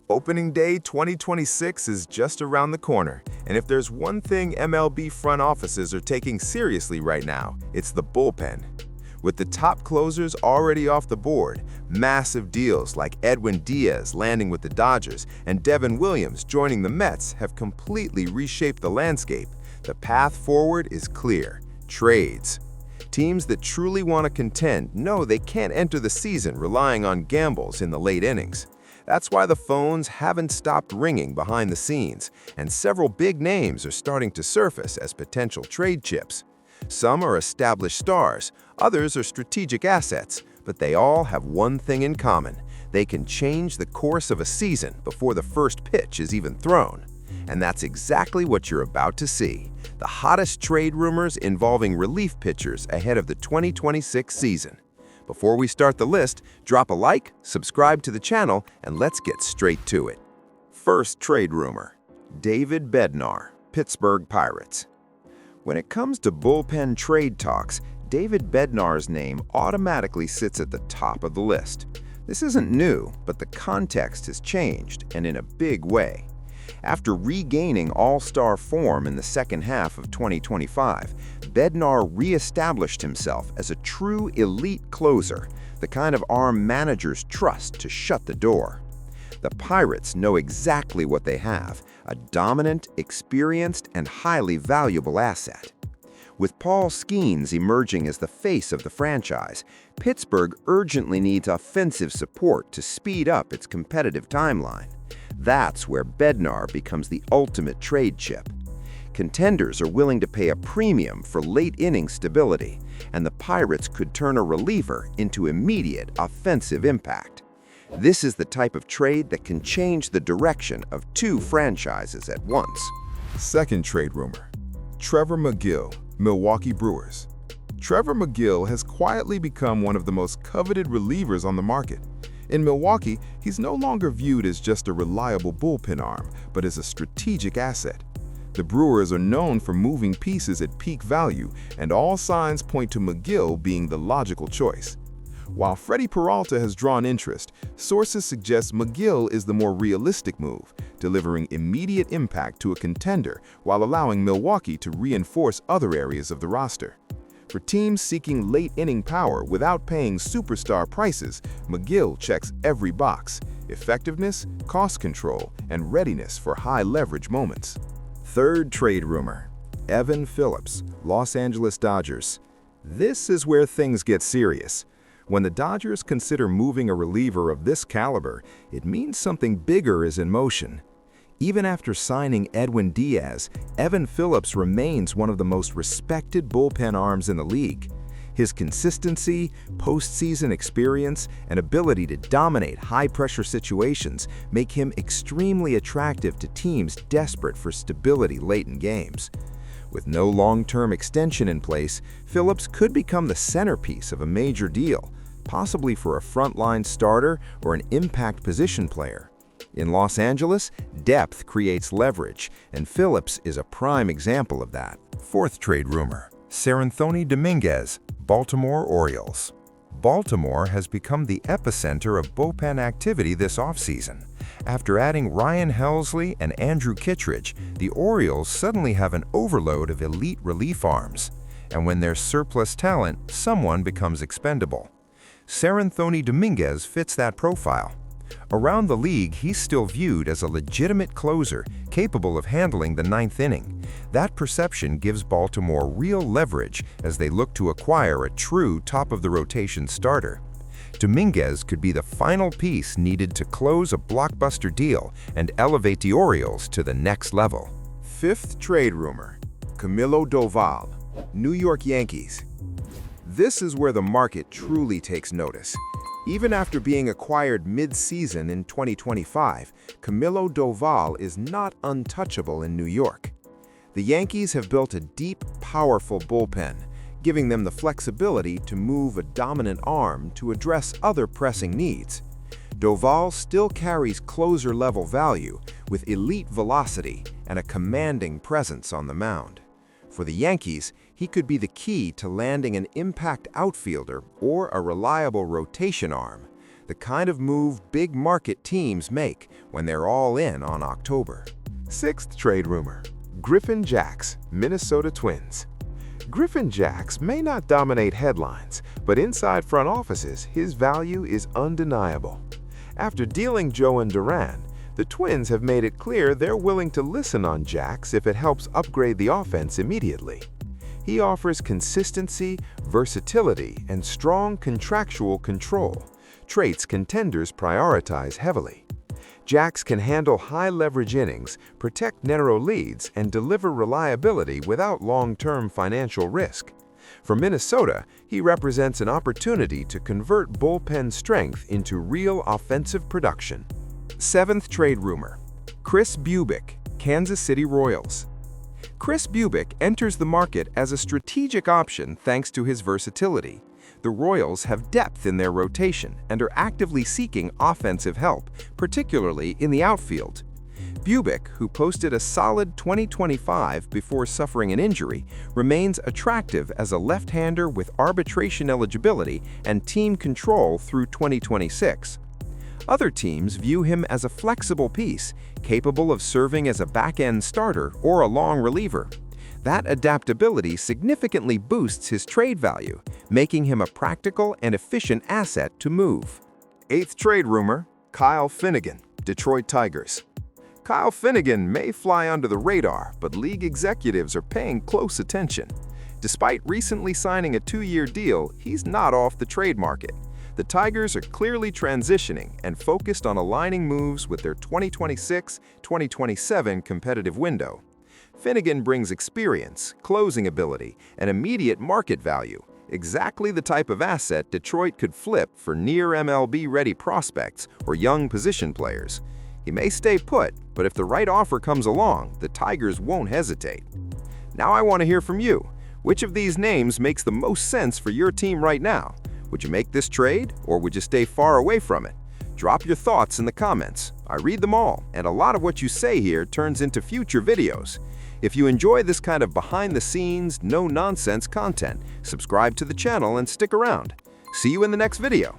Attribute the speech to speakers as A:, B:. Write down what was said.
A: Opening day 2026 is just around the corner, and if there's one thing MLB front offices are taking seriously right now, it's the bullpen. With the top closers already off the board, massive deals like Edwin Diaz landing with the Dodgers and Devin Williams joining the Mets have completely reshaped the landscape. The path forward is clear: trades. Teams that truly want to contend know they can't enter the season relying on gambles in the late innings. That's why the phones haven't stopped ringing behind the scenes, and several big names are starting to surface as potential trade chips. Some are established stars, others are strategic assets, but they all have one thing in common: they can change the course of a season before the first pitch is even thrown. And that's exactly what you're about to see: the hottest trade rumors involving relief pitchers ahead of the 2026 season. Before we start the list, drop a like, subscribe to the channel, and let's get straight to it. First trade rumor: David Bednar, Pittsburgh Pirates. When it comes to bullpen trade talks, David Bednar's name automatically sits at the top of the list. This isn't new, but the context has changed, and in a big way. After regaining all-star form in the second half of 2025, Bednar re-established himself as a true elite closer, the kind of arm managers trust to shut the door. The Pirates know exactly what they have: a dominant, experienced, and highly valuable asset. With Paul Skeens emerging as the face of the franchise, Pittsburgh urgently needs offensive support to speed up its competitive timeline. That's where Bednar becomes the ultimate trade chip. Contenders are willing to pay a premium for late-inning stability, and the Pirates could turn a reliever into immediate offensive impact. This is the type of trade that can change the direction of two franchises at once.
B: Second trade rumor: Trevor Megill, Milwaukee Brewers. Trevor Megill has quietly become one of the most coveted relievers on the market. In Milwaukee, he's no longer viewed as just a reliable bullpen arm, but as a strategic asset. The Brewers are known for moving pieces at peak value, and all signs point to Megill being the logical choice. While Freddie Peralta has drawn interest, sources suggest Megill is the more realistic move, delivering immediate impact to a contender while allowing Milwaukee to reinforce other areas of the roster. For teams seeking late-inning power without paying superstar prices, Megill checks every box: effectiveness, cost control, and readiness for high-leverage moments.
A: Third trade rumor: Evan Phillips, Los Angeles Dodgers. This is where things get serious. When the Dodgers consider moving a reliever of this caliber, it means something bigger is in motion. Even after signing Edwin Diaz, Evan Phillips remains one of the most respected bullpen arms in the league. His consistency, postseason experience, and ability to dominate high-pressure situations make him extremely attractive to teams desperate for stability late in games. With no long-term extension in place, Phillips could become the centerpiece of a major deal, possibly for a frontline starter or an impact position player. In Los Angeles, depth creates leverage, and Phillips is a prime example of that. Fourth trade rumor: Seranthony Dominguez, Baltimore Orioles. Baltimore has become the epicenter of bullpen activity this offseason. After adding Ryan Helsley and Andrew Kittredge, the Orioles suddenly have an overload of elite relief arms. And when there's surplus talent, someone becomes expendable. Seranthony Dominguez fits that profile. Around the league, he's still viewed as a legitimate closer capable of handling the ninth inning. That perception gives Baltimore real leverage as they look to acquire a true top-of-the-rotation starter. Dominguez could be the final piece needed to close a blockbuster deal and elevate the Orioles to the next level. Fifth trade rumor: Camilo Doval, New York Yankees. This is where the market truly takes notice. Even after being acquired mid-season in 2025, Camilo Doval is not untouchable in New York. The Yankees have built a deep, powerful bullpen, giving them the flexibility to move a dominant arm to address other pressing needs. Doval still carries closer-level value with elite velocity and a commanding presence on the mound. For the Yankees, he could be the key to landing an impact outfielder or a reliable rotation arm. the kind of move big market teams make when they're all in on October. Sixth trade rumor: Griffin Jax, Minnesota Twins. Griffin Jax may not dominate headlines, but inside front offices, his value is undeniable. After dealing Joan Duran, the Twins have made it clear they're willing to listen on Jax if it helps upgrade the offense immediately. He offers consistency, versatility, and strong contractual control, traits contenders prioritize heavily. Jax can handle high-leverage innings, protect narrow leads, and deliver reliability without long-term financial risk. For Minnesota, he represents an opportunity to convert bullpen strength into real offensive production. Seventh trade rumor: Kris Bubic, Kansas City Royals. Kris Bubic enters the market as a strategic option thanks to his versatility. The Royals have depth in their rotation and are actively seeking offensive help, particularly in the outfield. Bubic, who posted a solid 2025 before suffering an injury, remains attractive as a left-hander with arbitration eligibility and team control through 2026. Other teams view him as a flexible piece, capable of serving as a back-end starter or a long reliever. That adaptability significantly boosts his trade value, making him a practical and efficient asset to move. Eighth trade rumor: Kyle Finnegan, Detroit Tigers. Kyle Finnegan may fly under the radar, but league executives are paying close attention. Despite recently signing a 2-year deal, he's not off the trade market. The Tigers are clearly transitioning and focused on aligning moves with their 2026-2027 competitive window. Finnegan brings experience, closing ability, and immediate market value, exactly the type of asset Detroit could flip for near MLB-ready prospects or young position players. He may stay put, but if the right offer comes along, the Tigers won't hesitate. Now I want to hear from you. Which of these names makes the most sense for your team right now? Would you make this trade, or would you stay far away from it? Drop your thoughts in the comments. I read them all, and a lot of what you say here turns into future videos. If you enjoy this kind of behind-the-scenes, no-nonsense content, subscribe to the channel and stick around. See you in the next video.